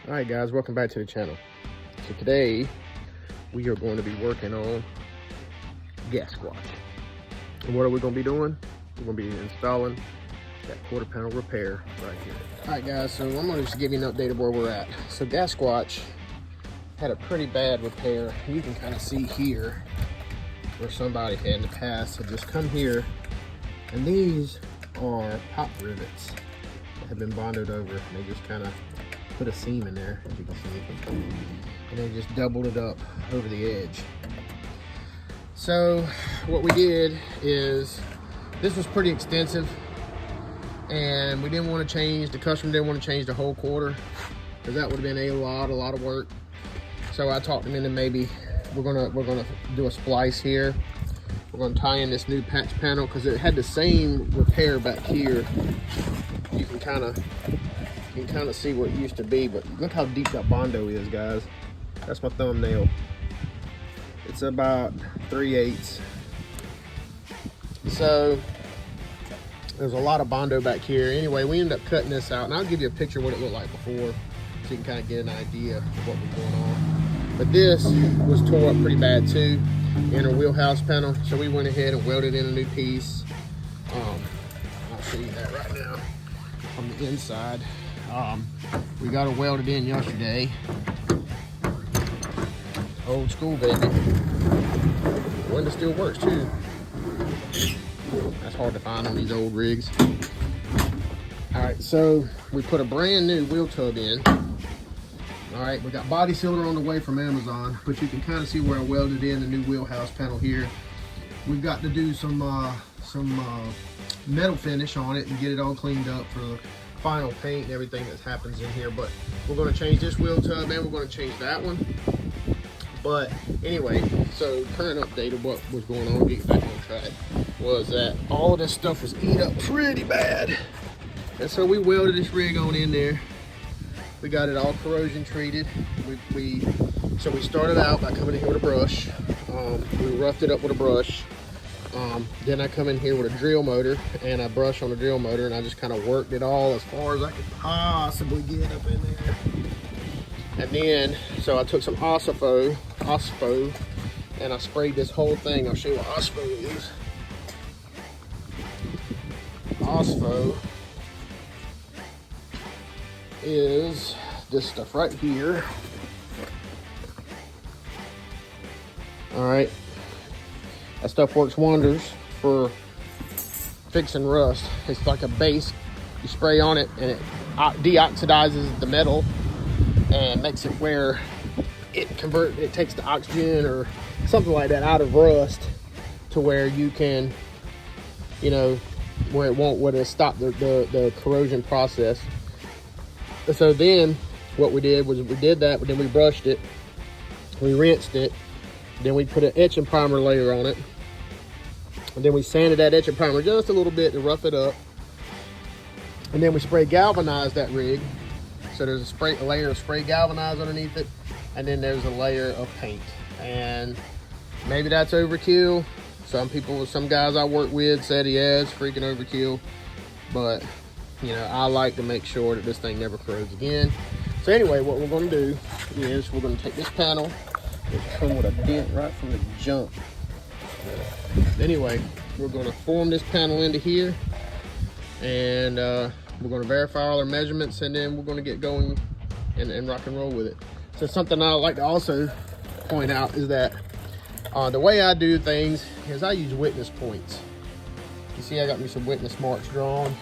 All right guys, welcome back to the channel. So today we are going to be working on GaSSquatch. And what are we going to be doing? We're going to be installing that quarter panel repair right here. All right guys, so I'm going to just give you an update of where we're at. So GaSSquatch had a pretty bad repair. You can kind of see here where somebody had in the past had just come here, and these are pop rivets that have been bonded over, and they just kind of put a seam in there, as you can see, and they just doubled it up over the edge. So what we did is, this was pretty extensive, and we didn't want to change, the customer didn't want to change the whole quarter, because that would have been a lot of work. So I talked him into maybe we're gonna do a splice here. We're gonna tie in this new patch panel because it had the same repair back here. You can kind of see what it used to be, but look how deep that Bondo is, guys. That's my thumbnail. It's about 3/8. So there's a lot of Bondo back here. Anyway, we ended up cutting this out, and I'll give you a picture of what it looked like before, so you can kind of get an idea of what was going on. But this was tore up pretty bad too, inner wheelhouse panel. So we went ahead and welded in a new piece. I'll show you that right now from the inside. We got it welded in yesterday. Old school, baby. Window still works too. That's hard to find on these old rigs. All right, so we put a brand new wheel tub in. All right, we got body sealer on the way from Amazon, but you can kind of see where I welded in the new wheelhouse panel here. We've got to do some metal finish on it and get it all cleaned up for the final paint and everything that happens in here. But we're going to change this wheel tub and we're going to change that one. But anyway, so current update of what was going on, getting back on track, was that all of this stuff was eat up pretty bad. And so we welded this rig on in there. We got it all corrosion treated. So we started out by coming in here with a brush. We roughed it up with a brush. Then I come in here with a drill motor and a brush on the drill motor, and I just kind of worked it all as far as I could possibly get up in there. And then, so I took some Ospo, and I sprayed this whole thing. I'll show you what Ospo is. Ospo is this stuff right here. All right, that stuff works wonders for fixing rust. It's like a base. You spray on it and it deoxidizes the metal and makes it where it takes the oxygen or something like that out of rust to where you can, where it'll stop the corrosion process. So then what we did was we did that, but then we brushed it, we rinsed it, then we put an etching primer layer on it, and then we sanded that etching primer just a little bit to rough it up, and then we spray galvanized that rig. So there's a layer of spray galvanized underneath it, and then there's a layer of paint. And maybe that's overkill. Some guys I work with said, yeah, it's freaking overkill, but I like to make sure that this thing never corrodes again. So anyway, what we're going to do is we're going to take this panel, which come with a dent right from the jump. Anyway, we're going to form this panel into here, and we're going to verify all our measurements, and then we're going to get going and rock and roll with it. So something I like to also point out is that the way I do things is I use witness points. You see I got me some witness marks drawn,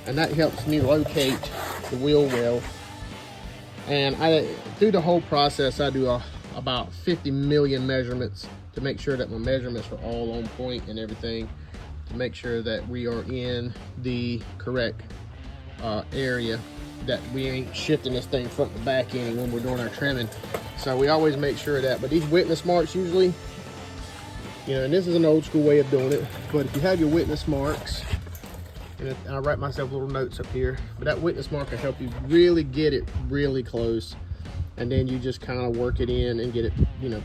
and that helps me locate the wheel well. And through the whole process, I do about 50 million measurements to make sure that my measurements are all on point and everything, to make sure that we are in the correct area, that we ain't shifting this thing front to back any when we're doing our trimming. So we always make sure of that. But these witness marks usually, and this is an old school way of doing it, but if you have your witness marks, and I write myself little notes up here, but that witness mark will help you really get it really close, and then you just kind of work it in and get it,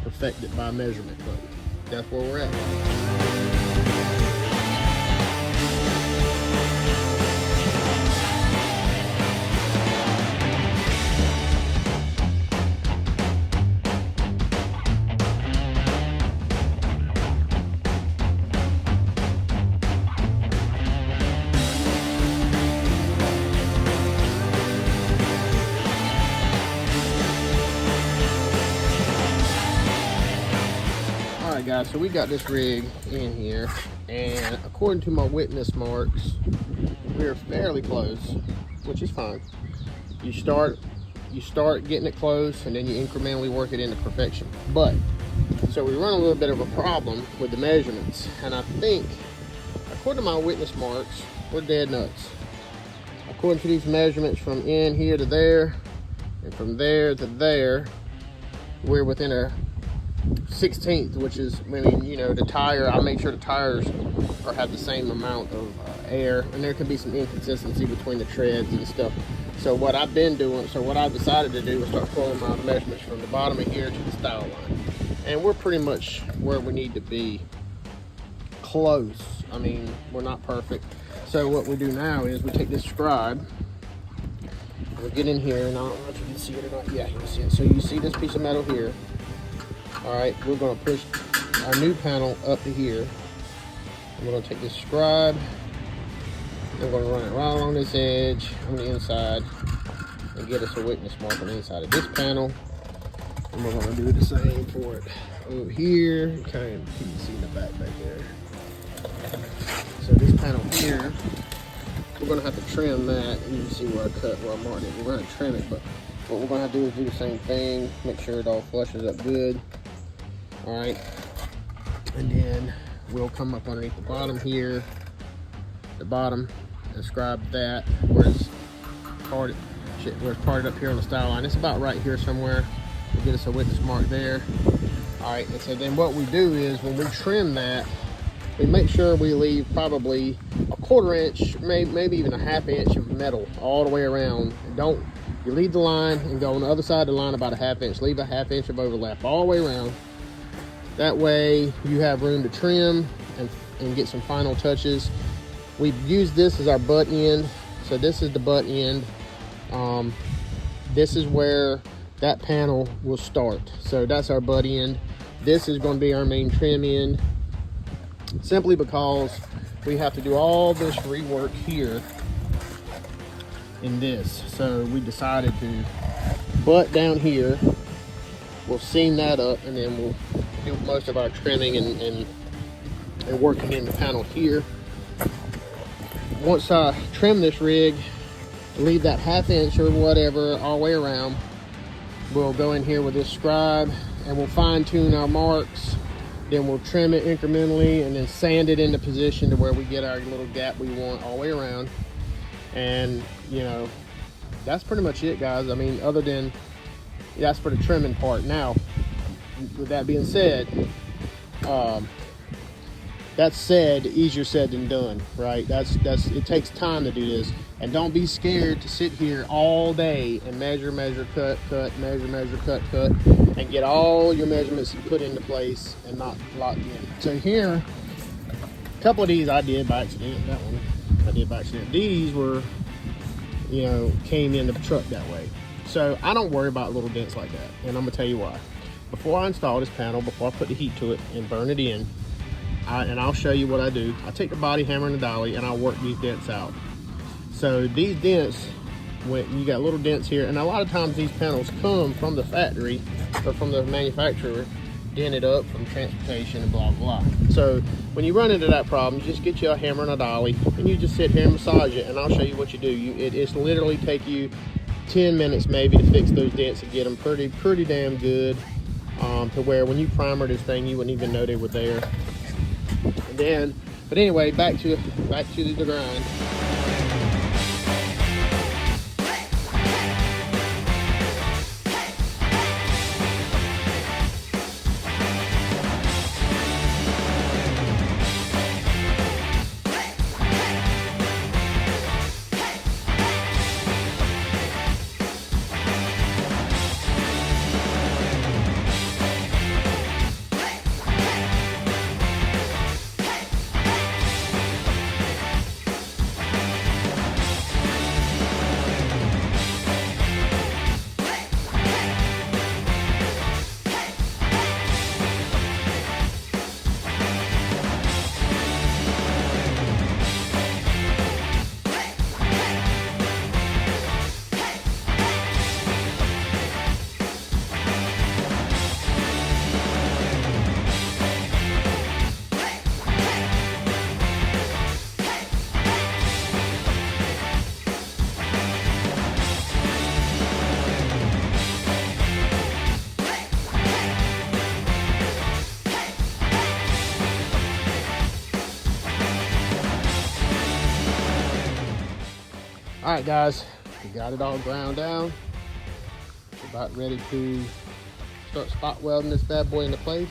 perfected by measurement. But that's where we're at. guys, so we got this rig in here, and according to my witness marks, we're fairly close, which is fine. You start getting it close, and then you incrementally work it into perfection. But so we run a little bit of a problem with the measurements, and I think, according to my witness marks, we're dead nuts. According to these measurements from in here to there, and from there to there, we're within a 16th, which is, I mean, you know, the tire, I make sure the tires have the same amount of air, and there can be some inconsistency between the treads and stuff. So what I've been doing, what I decided to do was start pulling my measurements from the bottom of here to the style line. And we're pretty much where we need to be. Close. I mean, we're not perfect. So what we do now is we take this scribe, we get in here, and I don't know if you can see it or not. Yeah, you can see it. So you see this piece of metal here. All right, we're gonna push our new panel up to here. We're gonna take this scribe, I'm gonna run it right along this edge on the inside and get us a witness mark on the inside of this panel. And we're gonna do the same for it over here. Okay, you can see in the back there. So this panel here, we're gonna have to trim that, and you can see where I marked it. We're gonna trim it, but what we're gonna have to do is do the same thing, make sure it all flushes up good. All right, and then we'll come up underneath the bottom here, and scribe that where it's parted up here on the style line. It's about right here somewhere. We'll get us a witness mark there. All right, and so then what we do is when we trim that, we make sure we leave probably a 1/4 inch, maybe even a 1/2 inch of metal all the way around. You leave the line and go on the other side of the line about a 1/2 inch. Leave a 1/2 inch of overlap all the way around. That way you have room to trim and get some final touches. We've used this as our butt end. So this is the butt end. This is where that panel will start. So that's our butt end. This is going to be our main trim end, simply because we have to do all this rework here in this. So we decided to butt down here. We'll seam that up, and then we'll do most of our trimming and working in the panel here. Once I trim this rig, leave that 1/2 inch or whatever all the way around, we'll go in here with this scribe and we'll fine tune our marks. Then we'll trim it incrementally and then sand it into position to where we get our little gap we want all the way around. And you know, that's pretty much it, guys. I mean, other than that's for the trimming part. Now, with that being said, easier said than done, right? It takes time to do this, and don't be scared to sit here all day and measure, cut, measure, cut, and get all your measurements put into place and not locked in. So here, a couple of these I did by accident. That one I did by accident. These were, you know, came in the truck that way. So I don't worry about little dents like that, and I'm gonna tell you why. Before I install this panel, before I put the heat to it and burn it in, and I'll show you what I do. I take the body hammer and the dolly and I work these dents out. So these dents, when you got little dents here, and a lot of times these panels come from the factory or from the manufacturer, dented up from transportation and blah blah. So when you run into that problem, you just get you a hammer and a dolly and you just sit here and massage it, and I'll show you what you do. It's literally take you 10 minutes maybe to fix those dents and get them pretty damn good, to where when you primer this thing, you wouldn't even know they were there. And then, but anyway, back to the grind. right, guys, we got it all ground down. We're about ready to start spot welding this bad boy into place.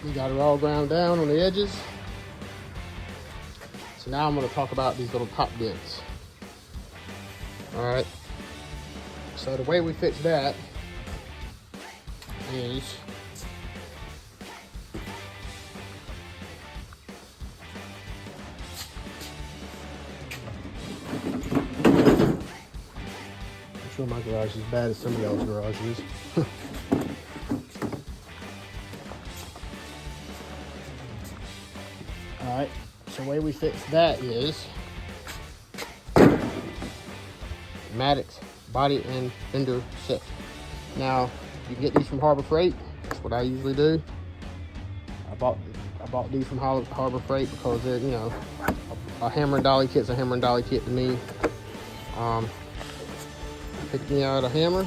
We got it all ground down on the edges. So now I'm going to talk about these little top dents. All right. So the way we fix that is I'm sure my garage is as bad as some of y'all's garages. All right. So the way we fix that is Maddox body and fender set. Now you can get these from Harbor Freight. That's what I usually do. I bought these from Harbor Freight because they're, you know, a hammer and dolly kit's a hammer and dolly kit to me. Picked me out a hammer,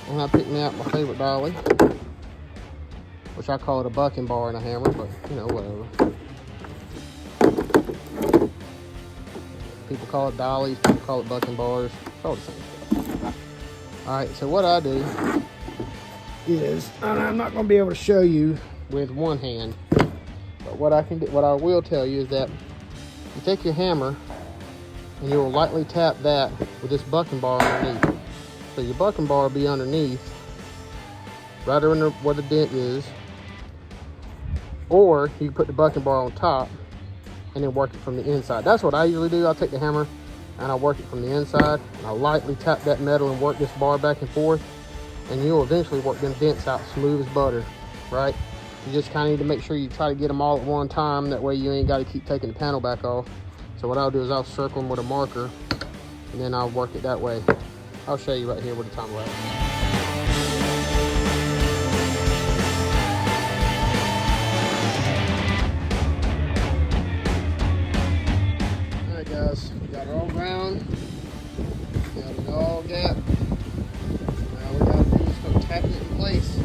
and I picked me out my favorite dolly, which I call it a bucking bar and a hammer, but you know, whatever. People call it dollies, people call it bucking bars. It's all the same stuff. All right, so what I do is, and I'm not going to be able to show you with one hand, but what I will tell you is that you take your hammer and you'll lightly tap that with this bucking bar underneath. So your bucking bar will be underneath, right under where the dent is, or you can put the bucking bar on top and then work it from the inside. That's what I usually do. I'll take the hammer and I'll work it from the inside, and I'll lightly tap that metal and work this bar back and forth, and you'll eventually work them dents out smooth as butter, right? You just kind of need to make sure you try to get them all at one time. That way you ain't got to keep taking the panel back off. So what I'll do is I'll circle them with a marker, and then I'll work it that way. I'll show you right here with the time lapse. Guys, we got it all ground, got it all gap. Now we got to do is start tapping it in place,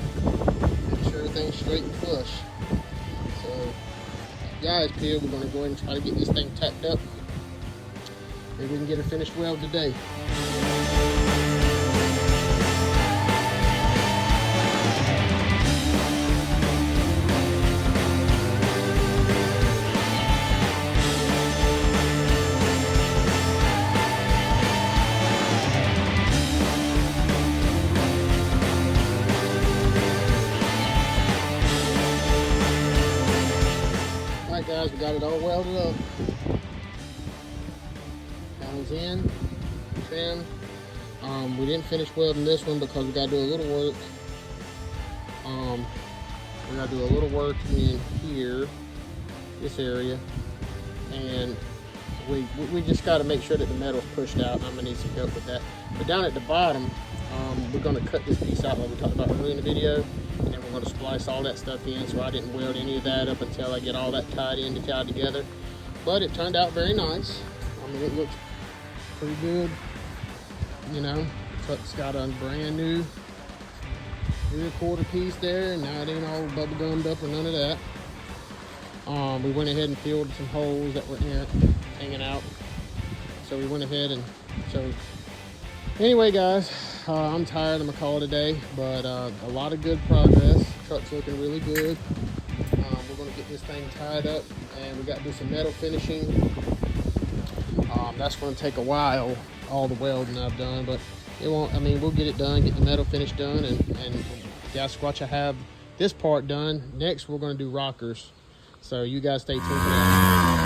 make sure everything's straight and flush. So, guys, here we're going to go ahead and try to get this thing tapped up. Maybe we can get a finished weld today. Guys, we got it all welded up. Panels in, trim. We didn't finish welding this one because we got to do a little work. We got to do a little work in here, this area, and we just got to make sure that the metal's pushed out. I'm gonna need some help with that. But down at the bottom, we're gonna cut this piece out like we talked about earlier in the video. And then we're going to splice all that stuff in, so I didn't weld any of that up until I get all that tied together. But it turned out very nice. I mean, it looks pretty good. You know, it's got a brand new 3/4 piece there, and now it ain't all bubble gummed up or none of that. We went ahead and filled some holes that were in it, hanging out. So we went ahead and, so anyway, guys, I'm tired. I'm gonna call it a day, but a lot of good progress. Truck's looking really good. We're gonna get this thing tied up, and we got to do some metal finishing. That's gonna take a while, all the welding I've done, but it won't. I mean, we'll get it done, get the metal finish done, and GaSSquatch, I have this part done. Next, we're gonna do rockers. So you guys stay tuned for that.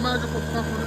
Magical properties